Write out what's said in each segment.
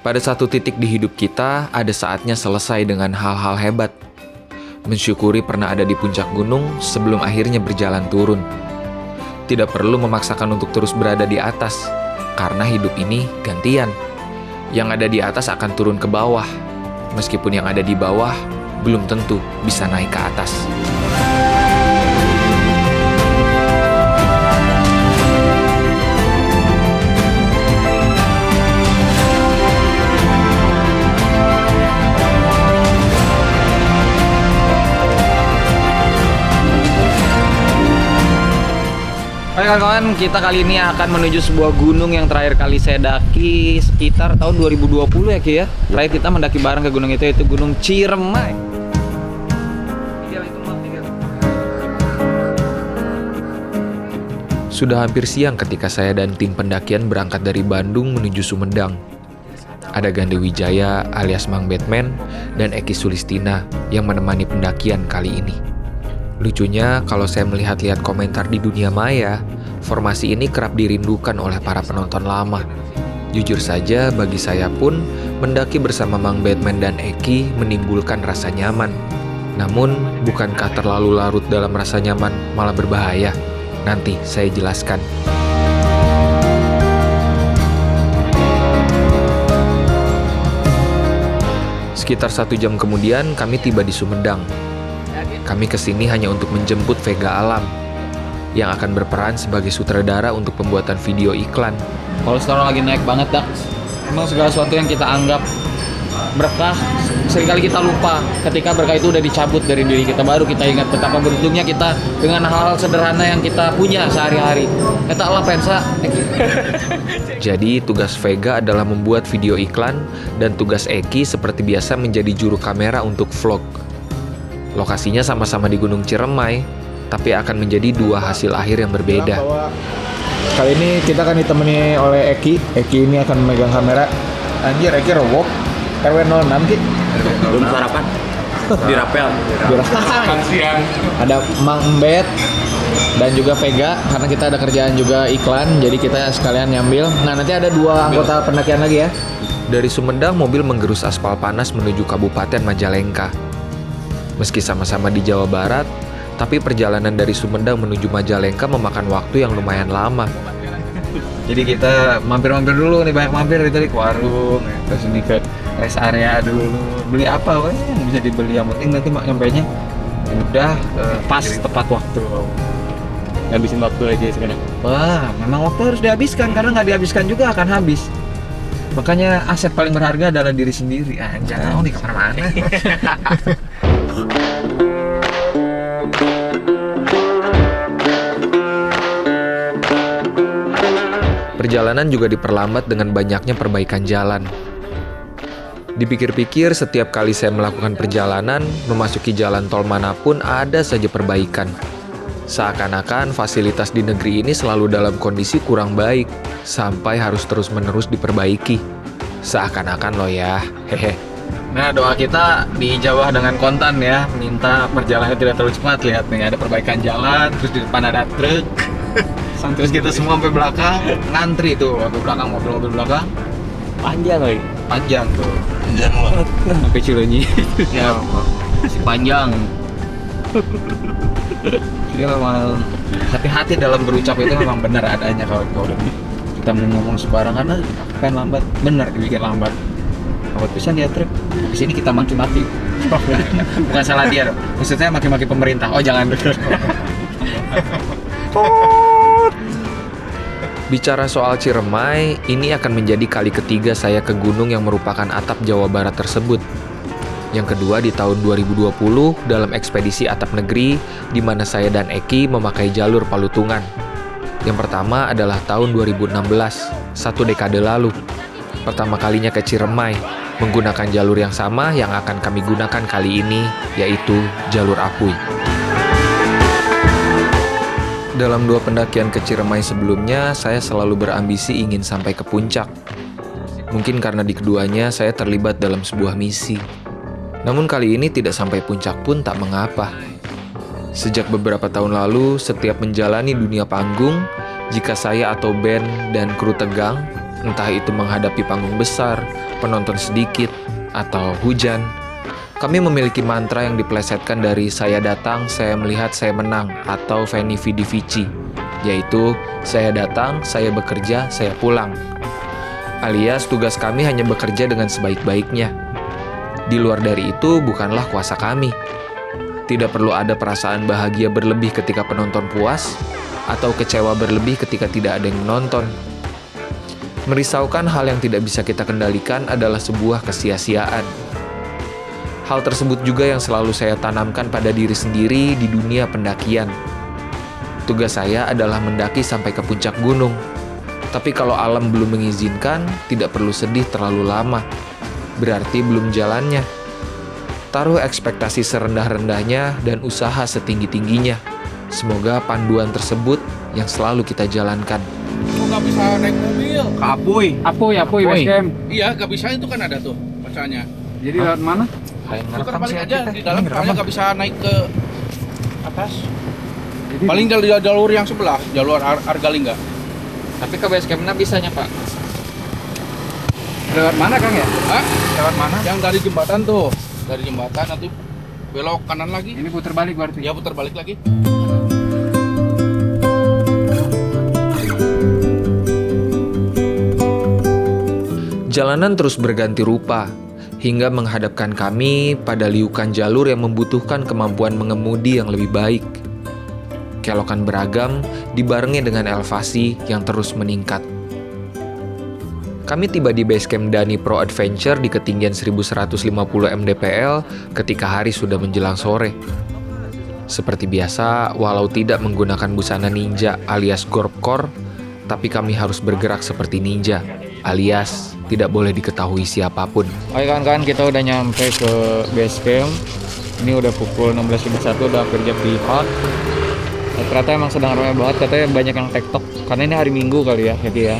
Pada satu titik di hidup kita, ada saatnya selesai dengan hal-hal hebat. Mensyukuri pernah ada di puncak gunung sebelum akhirnya berjalan turun. Tidak perlu memaksakan untuk terus berada di atas, karena hidup ini gantian. Yang ada di atas akan turun ke bawah, meskipun yang ada di bawah belum tentu bisa naik ke atas. Oke kawan-kawan, kita kali ini akan menuju sebuah gunung yang terakhir kali saya daki sekitar tahun 2020 ya Ki ya. Terakhir kita mendaki bareng ke gunung itu, yaitu Gunung Ciremai. Sudah hampir siang ketika saya dan tim pendakian berangkat dari Bandung menuju Sumedang. Ada Gande Wijaya alias Mang Batman dan Eki Sulistina yang menemani pendakian kali ini. Lucunya, kalau saya melihat-lihat komentar di dunia maya, formasi ini kerap dirindukan oleh para penonton lama. Jujur saja, bagi saya pun, mendaki bersama Mang Batman dan Eki menimbulkan rasa nyaman. Namun, bukankah terlalu larut dalam rasa nyaman malah berbahaya? Nanti saya jelaskan. Sekitar 1 jam kemudian, kami tiba di Sumedang. Kami kesini hanya untuk menjemput Vega Alam, yang akan berperan sebagai sutradara untuk pembuatan video iklan. Kalau sekarang lagi naik banget dak. Emang segala sesuatu yang kita anggap berkah, seringkali kita lupa ketika berkah itu udah dicabut dari diri kita, baru kita ingat betapa beruntungnya kita dengan hal-hal sederhana yang kita punya sehari-hari. Kita Allah pensa. Jadi tugas Vega adalah membuat video iklan, dan tugas Eki seperti biasa menjadi juru kamera untuk vlog. Lokasinya sama-sama di Gunung Ciremai, tapi akan menjadi dua hasil akhir yang berbeda. Kali ini kita akan ditemani oleh Eki. Eki ini akan memegang kamera. Anjir, Eki robok. RW 06 Ki. Belum sarapan. Dirapel. Siang. Ada Mang Embet dan juga Vega, karena kita ada kerjaan juga iklan, jadi kita sekalian nyambil. Nah, nanti ada 2 anggota pendakian lagi ya. Dari Sumedang, mobil menggerus aspal panas menuju Kabupaten Majalengka. Meski sama-sama di Jawa Barat, tapi perjalanan dari Sumedang menuju Majalengka memakan waktu yang lumayan lama. Jadi kita mampir-mampir dulu nih, banyak mampir tadi ke warung, terus ini ke rest area dulu. Beli apa weh yang bisa dibeli, yang penting nanti nyampainya udah pas tepat waktu. Ngabisin waktu aja sekarang. Wah, memang waktu harus dihabiskan, karena nggak dihabiskan juga akan habis. Makanya aset paling berharga adalah diri sendiri. Jangan nih kemana-mana. Perjalanan juga diperlambat dengan banyaknya perbaikan jalan. Dipikir-pikir, setiap kali saya melakukan perjalanan, memasuki jalan tol manapun ada saja perbaikan. Seakan-akan fasilitas di negeri ini selalu dalam kondisi kurang baik, sampai harus terus-menerus diperbaiki. Seakan-akan loh ya, hehe. Nah, doa kita dijawab dengan kontan ya, minta perjalanan tidak terlalu cepat. Lihat nih, ada perbaikan jalan, terus di depan ada truk. Terus kita semua sampai belakang, ngantri tuh, sampai belakang, mobil-mobil belakang. Panjang lagi. Panjang tuh. Panjang banget. Sampai Cileunyi. Ya, si panjang. Jadi memang hati-hati dalam berucap itu memang benar adanya kalau kita mau ngomong sembarangan, kan lambat, benar dibikin lambat. Kalau bisa dia truk, di sini kita maki-maki. Bukan salah dia, maksudnya maki-maki pemerintah. Oh jangan. Bicara soal Ciremai, ini akan menjadi kali ketiga saya ke gunung yang merupakan atap Jawa Barat tersebut. Yang kedua di tahun 2020 dalam ekspedisi atap negeri, di mana saya dan Eki memakai jalur Palutungan. Yang pertama adalah tahun 2016, 1 dekade lalu. Pertama kalinya ke Ciremai, menggunakan jalur yang sama yang akan kami gunakan kali ini, yaitu jalur Apuy. Dalam 2 pendakian ke Ciremai sebelumnya, saya selalu berambisi ingin sampai ke puncak. Mungkin karena di keduanya saya terlibat dalam sebuah misi. Namun kali ini tidak sampai puncak pun tak mengapa. Sejak beberapa tahun lalu, setiap menjalani dunia panggung, jika saya atau band dan kru tegang, entah itu menghadapi panggung besar, penonton sedikit, atau hujan, kami memiliki mantra yang diplesetkan dari saya datang, saya melihat, saya menang, atau Veni Vidi Vici, yaitu saya datang, saya bekerja, saya pulang. Alias tugas kami hanya bekerja dengan sebaik-baiknya. Di luar dari itu bukanlah kuasa kami. Tidak perlu ada perasaan bahagia berlebih ketika penonton puas, atau kecewa berlebih ketika tidak ada yang menonton. Merisaukan hal yang tidak bisa kita kendalikan adalah sebuah kesia-siaan. Hal tersebut juga yang selalu saya tanamkan pada diri sendiri di dunia pendakian. Tugas saya adalah mendaki sampai ke puncak gunung. Tapi kalau alam belum mengizinkan, tidak perlu sedih terlalu lama. Berarti belum jalannya. Taruh ekspektasi serendah-rendahnya dan usaha setinggi-tingginya. Semoga panduan tersebut yang selalu kita jalankan. Kok nggak bisa naik mobil? Apoy base camp. Iya, nggak bisa, itu kan ada tuh bacanya. Jadi lewat mana? Putar balik aja di dalam, soalnya nggak bisa naik ke atas. Paling jalur yang sebelah, jalur Argalingga. Tapi ke base campnya bisanya Pak. Lewat mana Kang ya? Hah? Lewat mana? Yang dari jembatan tuh, dari jembatan nanti belok kanan lagi. Ini putar balik berarti. Ya putar balik lagi. Jalanan terus berganti rupa, hingga menghadapkan kami pada liukan jalur yang membutuhkan kemampuan mengemudi yang lebih baik. Kelokan beragam dibarengi dengan elevasi yang terus meningkat. Kami tiba di base camp Dani Pro Adventure di ketinggian 1150 mdpl ketika hari sudah menjelang sore. Seperti biasa, walau tidak menggunakan busana ninja alias Gorpcore, tapi kami harus bergerak seperti ninja, alias tidak boleh diketahui siapapun. Oke kawan-kawan, kita udah nyampe ke base camp. Ini udah pukul 16.51, udah kerja pihak. Ternyata emang sedang ramai banget, katanya banyak yang tektok. Karena ini hari Minggu kali ya, jadi ya.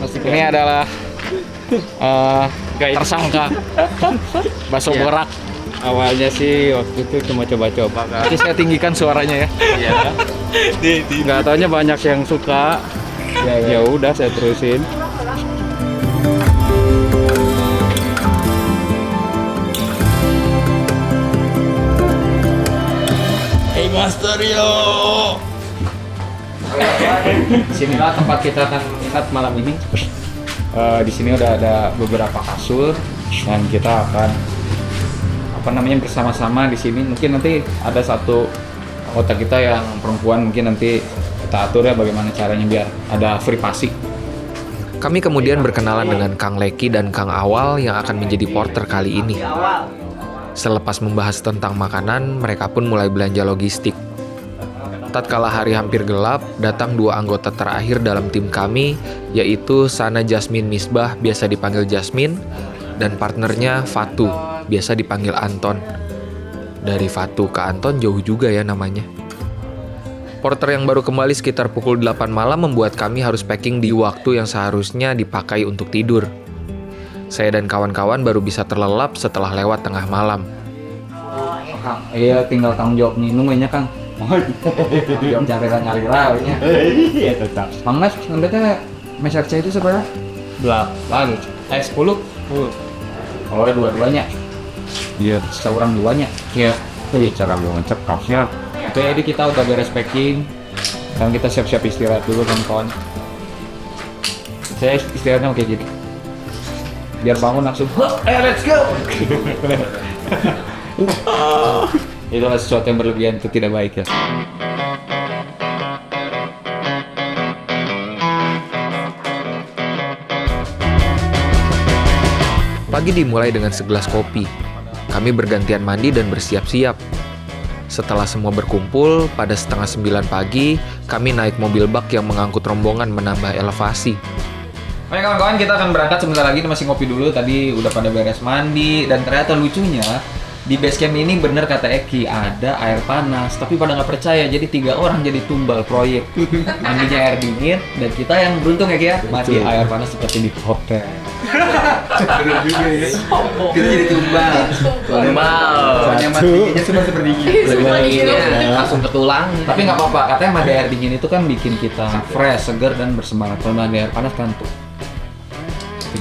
Ini adalah tersangka bakso berak. Awalnya sih waktu itu cuma coba-coba kan. Nanti saya tinggikan suaranya ya. Iya. Nggak taunya banyak yang suka. Ya udah saya terusin. Hey Master yo. Sinilah tempat kita akan lihat malam ini. Di sini udah ada beberapa kasur dan kita akan bersama-sama di sini. Mungkin nanti ada satu anggota kita yang perempuan, mungkin nanti kita atur ya bagaimana caranya biar ada privasi. Kami kemudian berkenalan dengan Kang Leki dan Kang Awal yang akan menjadi porter kali ini. Selepas membahas tentang makanan, mereka pun mulai belanja logistik. Tatkala hari hampir gelap, datang dua anggota terakhir dalam tim kami, yaitu Sana Jasmine Misbah, biasa dipanggil Jasmine, dan partnernya Fatu, biasa dipanggil Anton. Dari Fatu ke Anton jauh juga ya namanya. Porter yang baru kembali sekitar pukul 8 malam membuat kami harus packing di waktu yang seharusnya dipakai untuk tidur. Saya dan kawan-kawan baru bisa terlelap setelah lewat tengah malam. Kang, iya tinggal tanggung jawab minum ya Kang. Jawab nyari rawnya. Iya tetap. Kang Mas, nantinya meser C itu seberapa? 10. 10. Oh, dua-duanya. Iya, Seorang duanya. iya. Jadi cara gue ngecek kaosnya. Oke, jadi kita udah beres packing. Dan kita siap-siap istirahat dulu kawan-kawan. Saya istirahatnya kayak gini. Biar bangun langsung, let's go! Itulah sesuatu yang berlebihan, itu tidak baik ya. Pagi dimulai dengan segelas kopi. Kami bergantian mandi dan bersiap-siap. Setelah semua berkumpul, pada 8:30 pagi, kami naik mobil bak yang mengangkut rombongan menambah elevasi. Oke kawan-kawan, kita akan berangkat sebentar lagi. Masih ngopi dulu, tadi udah pada beres mandi. Dan ternyata lucunya, di base camp ini bener kata Eki, ada air panas. Tapi pada nggak percaya, jadi 3 orang jadi tumbal proyek. Mandinya air dingin, dan kita yang beruntung Eki ya, mandi air panas seperti di hotel. Bener juga ya. Kita jadi tumbal. Soalnya matinya cuma seperti gitu. Langsung ke tulang. Tapi nggak apa-apa, katanya mandi air dingin itu kan bikin kita fresh, segar dan bersemangat. Kalau mandi air panas kan tuh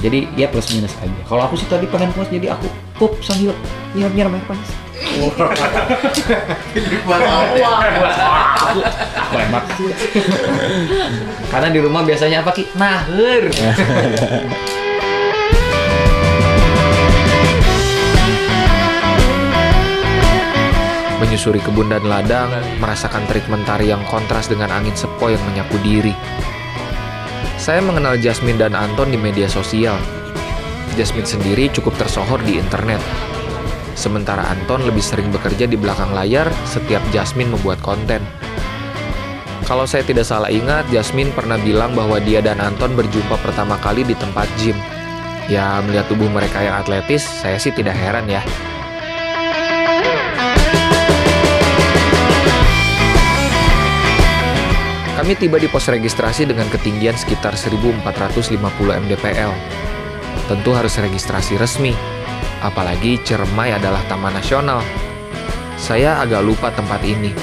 Jadi dia plus minus aja. Kalau aku sih tadi pengen puas, jadi aku pup sambil nyiram air panas. Banget. Karena di rumah biasanya apa Ki? Naher. Menyusuri kebun dan ladang, merasakan terik mentari yang kontras dengan angin sepoi yang menyapu diri. Saya mengenal Jasmine dan Anton di media sosial. Jasmine sendiri cukup tersohor di internet. Sementara Anton lebih sering bekerja di belakang layar setiap Jasmine membuat konten. Kalau saya tidak salah ingat, Jasmine pernah bilang bahwa dia dan Anton berjumpa pertama kali di tempat gym. Ya, melihat tubuh mereka yang atletis, saya sih tidak heran ya. Kami tiba di pos registrasi dengan ketinggian sekitar 1450 mdpl. Tentu harus registrasi resmi, apalagi Ciremai adalah taman nasional. Saya agak lupa tempat ini,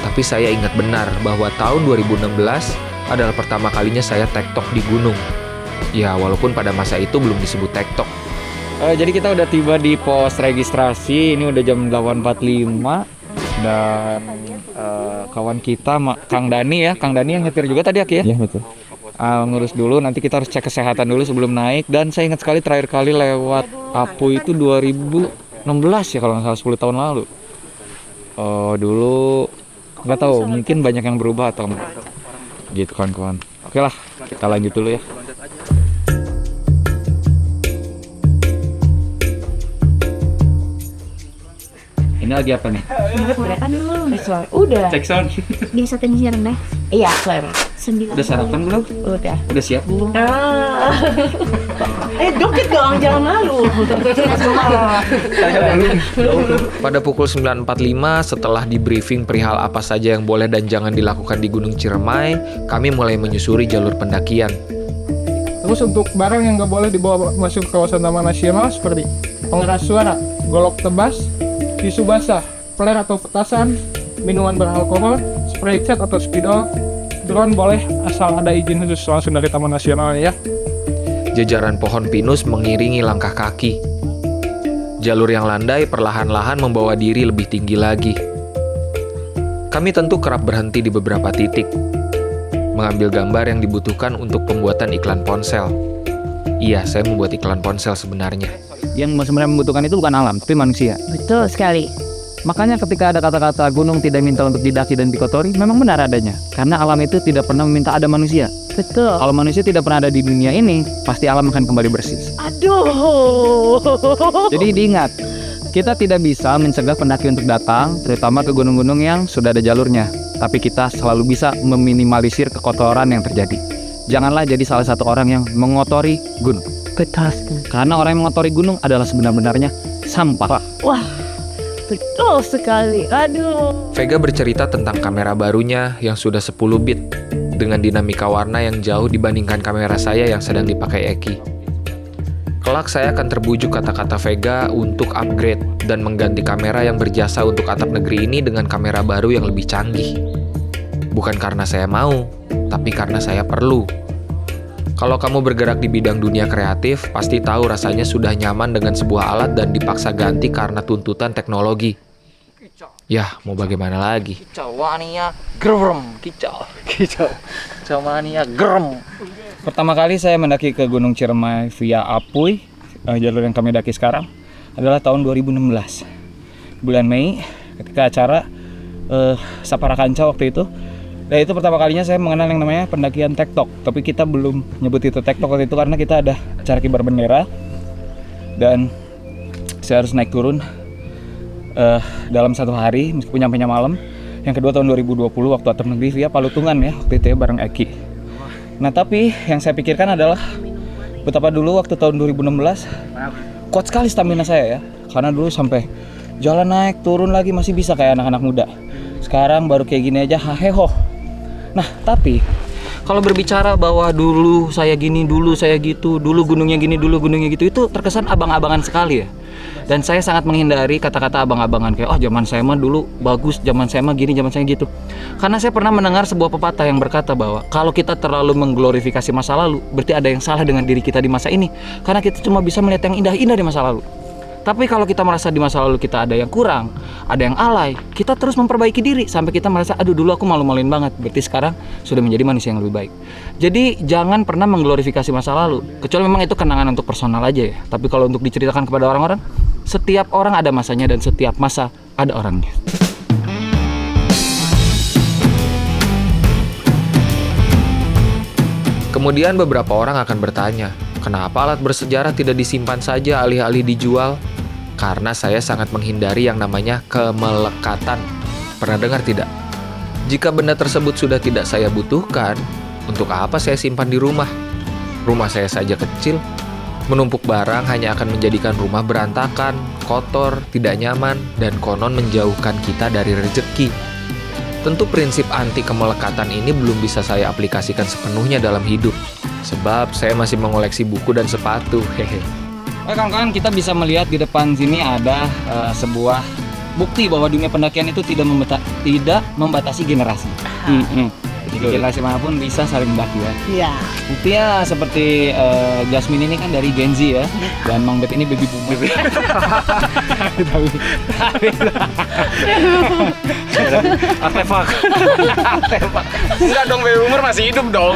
tapi saya ingat benar bahwa tahun 2016 adalah pertama kalinya saya tektok di gunung. Ya, walaupun pada masa itu belum disebut tektok. Jadi kita udah tiba di pos registrasi, ini udah jam 8.45 dan kawan kita Kang Dani ya, Kang Dani yang nyetir juga tadi Aki ya? Iya betul. Ngurus dulu, nanti kita harus cek kesehatan dulu sebelum naik. Dan saya ingat sekali terakhir kali lewat Apu itu 2016 ya kalau nggak salah, 10 tahun lalu. Dulu nggak tahu, mungkin banyak yang berubah atau gitu kawan-kawan. Oke lah, kita lanjut dulu ya. Ini lagi apa nih? Kan dulu udah. Cek sound. Biasa tensiran deh. Iya, clear. 9. Udah sarapan belum? Udah. Udah siap belum? Dikit dong, jangan malu. Pada pukul 9.45 setelah di briefing perihal apa saja yang boleh dan jangan dilakukan di Gunung Ciremai, kami mulai menyusuri jalur pendakian. Terus untuk barang yang nggak boleh dibawa masuk ke kawasan Taman Nasional seperti pengeras suara, golok tebas, tisu basah, flare atau petasan, minuman beralkohol, spray cat atau spidol, drone boleh asal ada izin khusus langsung dari Taman Nasional ya. Jajaran pohon pinus mengiringi langkah kaki. Jalur yang landai perlahan-lahan membawa diri lebih tinggi lagi. Kami tentu kerap berhenti di beberapa titik, mengambil gambar yang dibutuhkan untuk pembuatan iklan ponsel. Iya, saya membuat iklan ponsel sebenarnya. Yang sebenarnya membutuhkan itu bukan alam, tapi manusia. Betul sekali. Makanya ketika ada kata-kata gunung tidak minta untuk didaki dan dikotori, memang benar adanya. Karena alam itu tidak pernah meminta ada manusia. Betul. Kalau manusia tidak pernah ada di dunia ini, pasti alam akan kembali bersih. Aduh. Jadi diingat, kita tidak bisa mencegah pendaki untuk datang, terutama ke gunung-gunung yang sudah ada jalurnya. Tapi kita selalu bisa meminimalisir kekotoran yang terjadi. Janganlah jadi salah satu orang yang mengotori gunung. Betul sekali. Karena orang yang mengotori gunung adalah sebenar-benarnya sampah. Wah, betul sekali. Aduh. Vega bercerita tentang kamera barunya yang sudah 10 bit dengan dinamika warna yang jauh dibandingkan kamera saya yang sedang dipakai Eki. Kelak saya akan terbujuk kata-kata Vega untuk upgrade dan mengganti kamera yang berjasa untuk atap negeri ini dengan kamera baru yang lebih canggih. Bukan karena saya mau, tapi karena saya perlu. Kalau kamu bergerak di bidang dunia kreatif, pasti tahu rasanya sudah nyaman dengan sebuah alat dan dipaksa ganti karena tuntutan teknologi. Ya, mau bagaimana lagi? Kicau mania gerem, kicau mania gerem. Pertama kali saya mendaki ke Gunung Ciremai via Apuy, jalur yang kami daki sekarang adalah tahun 2016. Bulan Mei, ketika acara Sapara Kanca waktu itu. Dan itu pertama kalinya saya mengenal yang namanya pendakian tektok. Tapi kita belum nyebut itu tektok waktu itu karena kita ada acara kibar bendera. Dan saya harus naik turun dalam satu hari meskipun nyampainya malam. Yang kedua tahun 2020 waktu atap negeri via Palutungan ya, waktu itu ya bareng Eki. Nah tapi yang saya pikirkan adalah betapa dulu waktu tahun 2016 kuat sekali stamina saya ya. Karena dulu sampai jalan naik turun lagi masih bisa kayak anak-anak muda. Sekarang baru kayak gini aja haheho. Nah tapi kalau berbicara bahwa dulu saya gini, dulu saya gitu, dulu gunungnya gini, dulu gunungnya gitu, itu terkesan abang-abangan sekali ya. Dan saya sangat menghindari kata-kata abang-abangan kayak oh zaman saya mah dulu bagus, zaman saya mah gini, zaman saya gitu. Karena saya pernah mendengar sebuah pepatah yang berkata bahwa kalau kita terlalu mengglorifikasi masa lalu, berarti ada yang salah dengan diri kita di masa ini. Karena kita cuma bisa melihat yang indah-indah di masa lalu. Tapi kalau kita merasa di masa lalu kita ada yang kurang, ada yang alay, kita terus memperbaiki diri sampai kita merasa, aduh dulu aku malu-maluin banget. Berarti sekarang sudah menjadi manusia yang lebih baik. Jadi jangan pernah mengglorifikasi masa lalu, kecuali memang itu kenangan untuk personal aja ya. Tapi kalau untuk diceritakan kepada orang-orang, setiap orang ada masanya dan setiap masa ada orangnya. Kemudian beberapa orang akan bertanya, kenapa alat bersejarah tidak disimpan saja alih-alih dijual? Karena saya sangat menghindari yang namanya kemelekatan. Pernah dengar tidak? Jika benda tersebut sudah tidak saya butuhkan, untuk apa saya simpan di rumah? Rumah saya saja kecil. Menumpuk barang hanya akan menjadikan rumah berantakan, kotor, tidak nyaman, dan konon menjauhkan kita dari rezeki. Tentu prinsip anti kemelekatan ini belum bisa saya aplikasikan sepenuhnya dalam hidup. Sebab saya masih mengoleksi buku dan sepatu. Hehe. Kawan-kawan, kita bisa melihat di depan sini ada sebuah bukti bahwa dunia pendakian itu tidak membatasi generasi. Jadi generasi manapun bisa saling mendaki ya. Iya. Buktinya seperti Jasmine ini kan dari Gen Z ya, dan Mang Bet ini baby boomer. Artefak. Enggak dong, baby boomer masih hidup dong.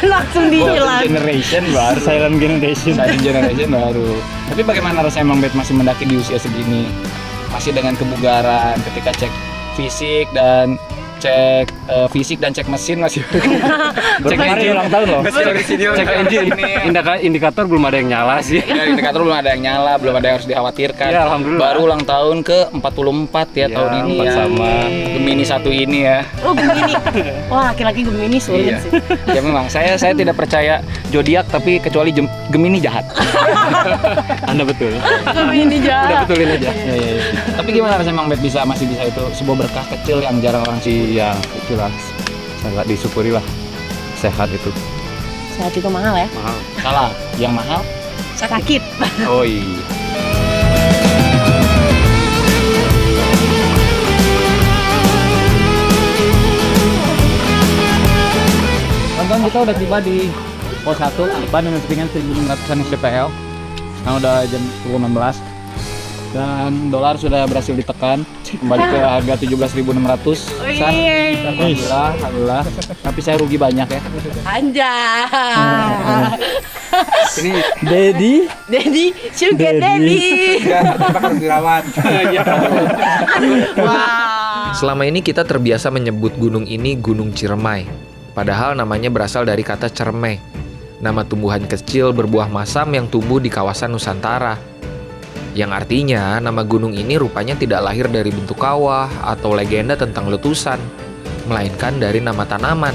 Langsung dihilang. Generation baru, silent generation baru. Tapi bagaimana rasanya Mang Bet masih mendaki di usia segini? Masih dengan kebugaran ketika cek fisik dan cek cek mesin masih cek engine ulang tahun loh, cek engine indikator belum ada yang nyala sih. Ya, indikator belum ada yang nyala, belum ada yang harus dikhawatirkan ya, alhamdulillah. Baru ulang tahun ke 44 ya, tahun ini ya, sama Gemini 1 ini ya. Oh, Gemini. Wah, laki-laki Gemini sulit sih. Ya memang saya tidak percaya zodiak, tapi kecuali Gemini jahat. Anda betul. Gemini jahat. Udah betulin aja. Ya. Tapi gimana rasanya Mang Bet masih bisa itu sebuah berkah kecil yang jarang orang sih. Ya itulah, sangat disyukuri lah, sehat itu. Sehat itu mahal ya? Mahal. Salah, yang mahal Sakit. Oh iya. Kawan-kawan, kita udah tiba di pos 1 depan dengan ketinggian 1.600an mdpl. Sekarang udah jam 16 dan dolar sudah berhasil ditekan kembali ke harga 17.600. Alhamdulillah. Tapi saya rugi banyak ya. Anjay. Ini Daddy, sugar daddy. Harus dirawat. Wow. Selama ini kita terbiasa menyebut gunung ini Gunung Ciremai. Padahal namanya berasal dari kata cermai, nama tumbuhan kecil berbuah masam yang tumbuh di kawasan Nusantara. Yang artinya nama gunung ini rupanya tidak lahir dari bentuk kawah atau legenda tentang letusan, melainkan dari nama tanaman.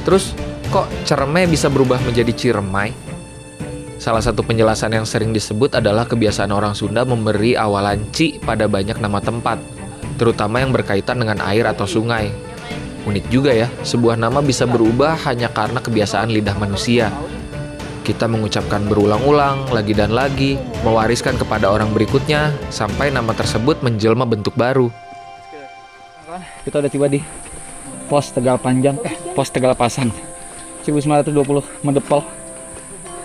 Terus kok Ciremai bisa berubah menjadi Ciremai? Salah satu penjelasan yang sering disebut adalah kebiasaan orang Sunda memberi awalan ci pada banyak nama tempat, terutama yang berkaitan dengan air atau sungai. Unik juga ya, sebuah nama bisa berubah hanya karena kebiasaan lidah manusia. Kita mengucapkan berulang-ulang, lagi dan lagi, mewariskan kepada orang berikutnya, sampai nama tersebut menjelma bentuk baru. kita udah tiba di pos Tegal Panjang, pos Tegal Pasan 1920 Medepel.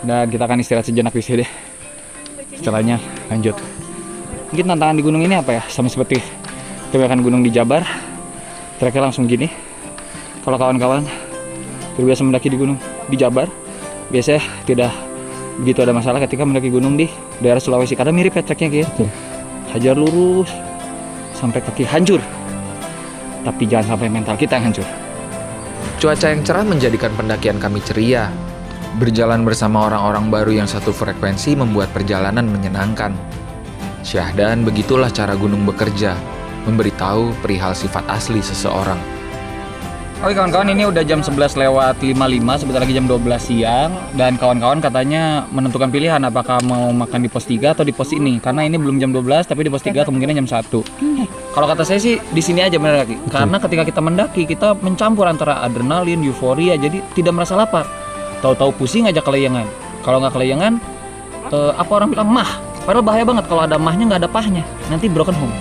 Dan kita akan istirahat sejenak di sini deh. Setelahnya lanjut. Mungkin tantangan di gunung ini apa ya? Sama seperti kebanyakan gunung di Jabar, treknya langsung gini. Kalau kawan-kawan terbiasa mendaki di gunung di Jabar, biasanya tidak begitu ada masalah ketika mendaki gunung di daerah Sulawesi, karena mirip ya treknya gitu. Hajar lurus sampai kaki hancur. Tapi jangan sampai mental kita yang hancur. Cuaca yang cerah menjadikan pendakian kami ceria. Berjalan bersama orang-orang baru yang satu frekuensi membuat perjalanan menyenangkan. Syahdan, begitulah cara gunung bekerja, memberitahu perihal sifat asli seseorang. Oke kawan-kawan, ini udah jam 11:55, sebentar lagi jam 12 siang. Dan kawan-kawan katanya menentukan pilihan apakah mau makan di pos 3 atau di pos ini. Karena ini belum jam 12, tapi di pos 3 kemungkinan jam 1. Kalau kata saya sih di sini aja benar lagi. Karena ketika kita mendaki, kita mencampur antara adrenalin, euforia, jadi tidak merasa lapar. Tahu-tahu pusing aja kelayangan. Kalau nggak kelayangan, apa orang bilang mah. Padahal bahaya banget kalau ada mahnya nggak ada pahnya. Nanti broken home.